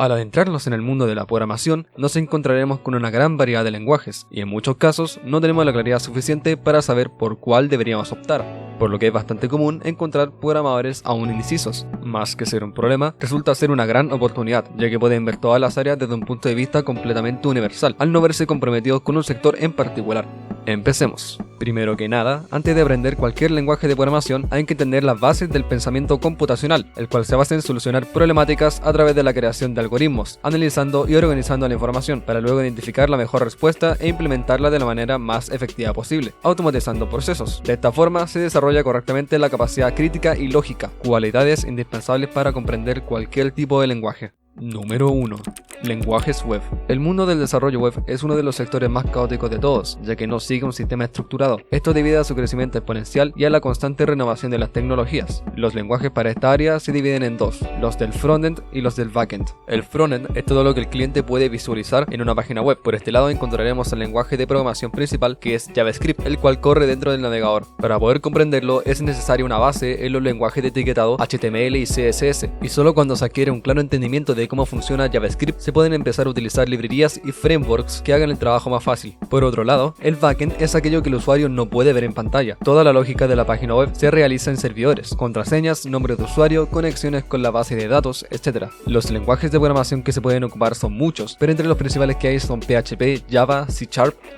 Al adentrarnos en el mundo de la programación, nos encontraremos con una gran variedad de lenguajes, y en muchos casos no tenemos la claridad suficiente para saber por cuál deberíamos optar, por lo que es bastante común encontrar programadores aún indecisos. Más que ser un problema, resulta ser una gran oportunidad, ya que pueden ver todas las áreas desde un punto de vista completamente universal, al no verse comprometidos con un sector en particular. Empecemos. Primero que nada, antes de aprender cualquier lenguaje de programación, hay que entender las bases del pensamiento computacional, el cual se basa en solucionar problemáticas a través de la creación de algoritmos, analizando y organizando la información, para luego identificar la mejor respuesta e implementarla de la manera más efectiva posible, automatizando procesos. De esta forma se desarrolla correctamente la capacidad crítica y lógica, cualidades indispensables para comprender cualquier tipo de lenguaje. Número 1. Lenguajes web. El mundo del desarrollo web es uno de los sectores más caóticos de todos, ya que no sigue un sistema estructurado. Esto debido a su crecimiento exponencial y a la constante renovación de las tecnologías. Los lenguajes para esta área se dividen en dos, los del frontend y los del backend. El frontend es todo lo que el cliente puede visualizar en una página web. Por este lado encontraremos el lenguaje de programación principal, que es JavaScript, el cual corre dentro del navegador. Para poder comprenderlo es necesaria una base en los lenguajes de etiquetado HTML y CSS, y solo cuando se adquiere un claro entendimiento de cómo funciona JavaScript se pueden empezar a utilizar librerías y frameworks que hagan el trabajo más fácil. Por otro lado, el backend es aquello que el usuario no puede ver en pantalla. Toda la lógica de la página web se realiza en servidores, contraseñas, nombres de usuario, conexiones con la base de datos, etc. Los lenguajes de programación que se pueden ocupar son muchos, pero entre los principales que hay son PHP, Java, C#,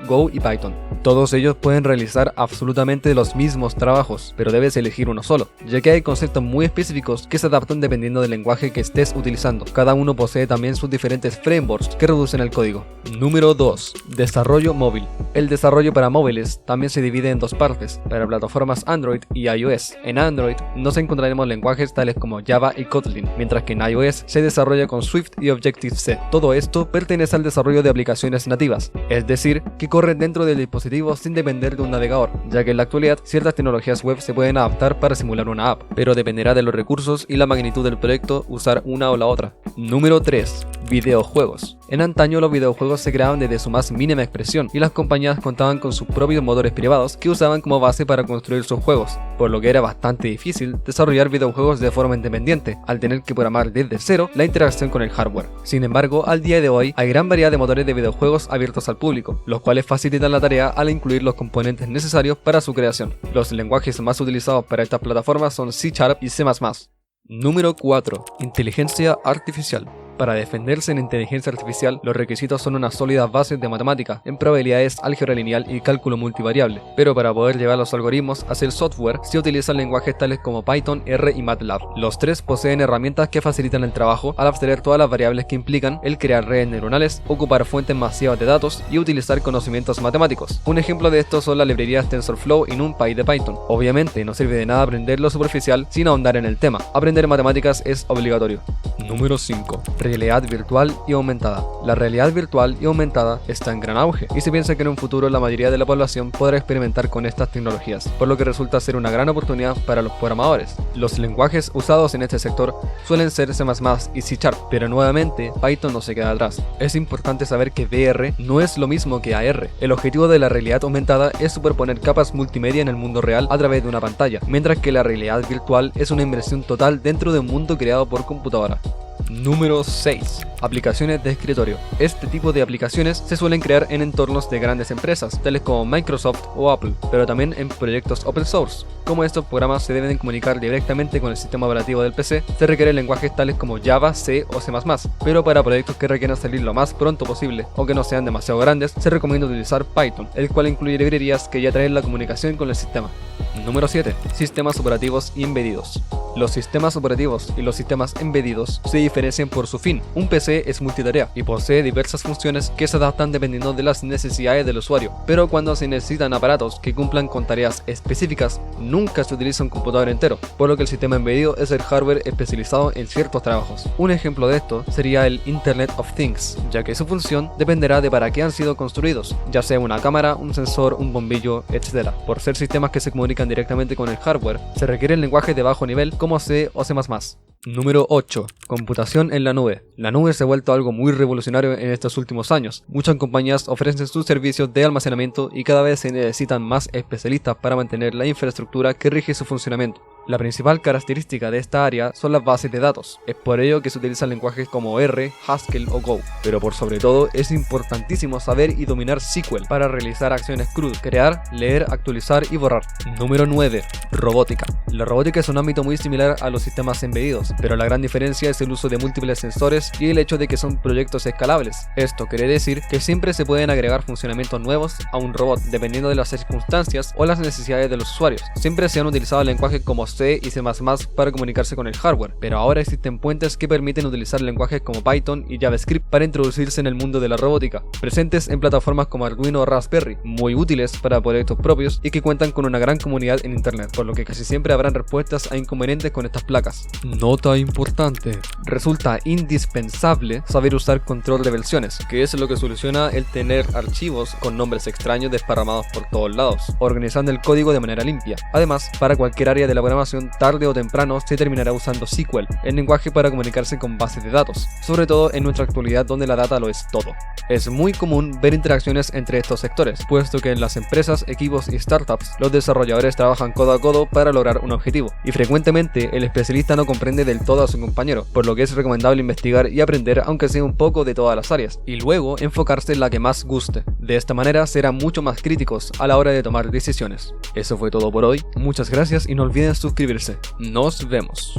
Go y Python. Todos ellos pueden realizar absolutamente los mismos trabajos, pero debes elegir uno solo, ya que hay conceptos muy específicos que se adaptan dependiendo del lenguaje que estés utilizando. Cada uno posee también sus diferentes frameworks que reducen el código. Número 2. Desarrollo móvil. El desarrollo para móviles también se divide en dos partes, para plataformas Android y iOS. En Android nos encontraremos lenguajes tales como Java y Kotlin, mientras que en iOS se desarrolla con Swift y Objective-C. Todo esto pertenece al desarrollo de aplicaciones nativas, es decir, que corren dentro del dispositivo sin depender de un navegador, ya que en la actualidad ciertas tecnologías web se pueden adaptar para simular una app, pero dependerá de los recursos y la magnitud del proyecto usar una o la otra. Número 3. Videojuegos. En antaño los videojuegos se creaban desde su más mínima expresión y las compañías contaban con sus propios motores privados que usaban como base para construir sus juegos, por lo que era bastante difícil desarrollar videojuegos de forma independiente, al tener que programar desde cero la interacción con el hardware. Sin embargo, al día de hoy hay gran variedad de motores de videojuegos abiertos al público, los cuales facilitan la tarea al incluir los componentes necesarios para su creación. Los lenguajes más utilizados para estas plataformas son C# y C++. Número 4. Inteligencia artificial. Para defenderse en inteligencia artificial, los requisitos son unas sólidas bases de matemática, en probabilidades, álgebra lineal y cálculo multivariable. Pero para poder llevar los algoritmos hacia el software, se utilizan lenguajes tales como Python, R y MATLAB. Los tres poseen herramientas que facilitan el trabajo al abstraer todas las variables que implican el crear redes neuronales, ocupar fuentes masivas de datos y utilizar conocimientos matemáticos. Un ejemplo de esto son las librerías TensorFlow y NumPy de Python. Obviamente, no sirve de nada aprender lo superficial sin ahondar en el tema. Aprender matemáticas es obligatorio. Número 5. Realidad virtual y aumentada. La realidad virtual y aumentada está en gran auge y se piensa que en un futuro la mayoría de la población podrá experimentar con estas tecnologías, por lo que resulta ser una gran oportunidad para los programadores. Los lenguajes usados en este sector suelen ser C++ y C#, pero nuevamente Python no se queda atrás. Es importante saber que VR no es lo mismo que AR. El objetivo de la realidad aumentada es superponer capas multimedia en el mundo real a través de una pantalla, mientras que la realidad virtual es una inmersión total dentro de un mundo creado por computadora. Número 6. Aplicaciones de escritorio. Este tipo de aplicaciones se suelen crear en entornos de grandes empresas, tales como Microsoft o Apple, pero también en proyectos open source. Como estos programas se deben comunicar directamente con el sistema operativo del PC, se requieren lenguajes tales como Java, C o C++, pero para proyectos que requieran salir lo más pronto posible o que no sean demasiado grandes, se recomienda utilizar Python, el cual incluye librerías que ya traen la comunicación con el sistema. Número 7. Sistemas operativos embedidos. Los sistemas operativos y los sistemas embedidos se diferencian por su fin. Un PC es multitarea y posee diversas funciones que se adaptan dependiendo de las necesidades del usuario, pero cuando se necesitan aparatos que cumplan con tareas específicas, nunca se utiliza un computador entero, por lo que el sistema embedido es el hardware especializado en ciertos trabajos. Un ejemplo de esto sería el Internet of Things, ya que su función dependerá de para qué han sido construidos, ya sea una cámara, un sensor, un bombillo, etc. Por ser sistemas que se comunican directamente con el hardware, se requieren lenguajes de bajo nivel como C o C++. Número 8. Computación en la nube. La nube se ha vuelto algo muy revolucionario en estos últimos años. Muchas compañías ofrecen sus servicios de almacenamiento y cada vez se necesitan más especialistas para mantener la infraestructura que rige su funcionamiento. La principal característica de esta área son las bases de datos, es por ello que se utilizan lenguajes como R, Haskell o Go, pero por sobre todo es importantísimo saber y dominar SQL para realizar acciones CRUD, crear, leer, actualizar y borrar. Número 9. Robótica. La robótica es un ámbito muy similar a los sistemas embedidos, pero la gran diferencia es el uso de múltiples sensores y el hecho de que son proyectos escalables. Esto quiere decir que siempre se pueden agregar funcionamientos nuevos a un robot, dependiendo de las circunstancias o las necesidades de los usuarios. Siempre se han utilizado lenguajes como C y C++ para comunicarse con el hardware, pero ahora existen puentes que permiten utilizar lenguajes como Python y JavaScript para introducirse en el mundo de la robótica, presentes en plataformas como Arduino o Raspberry, muy útiles para proyectos propios y que cuentan con una gran comunidad en internet, por lo que casi siempre habrán respuestas a inconvenientes con estas placas. Nota importante: resulta indispensable saber usar control de versiones, que es lo que soluciona el tener archivos con nombres extraños desparramados por todos lados, organizando el código de manera limpia. Además, para cualquier área de la programación, tarde o temprano se terminará usando SQL, el lenguaje para comunicarse con bases de datos, sobre todo en nuestra actualidad donde la data lo es todo. Es muy común ver interacciones entre estos sectores, puesto que en las empresas, equipos y startups, los desarrolladores trabajan codo a codo para lograr un objetivo, y frecuentemente el especialista no comprende del todo a su compañero, por lo que es recomendable investigar y aprender aunque sea un poco de todas las áreas, y luego enfocarse en la que más guste. De esta manera serán mucho más críticos a la hora de tomar decisiones. Eso fue todo por hoy, muchas gracias y no olviden suscribirse. Nos vemos.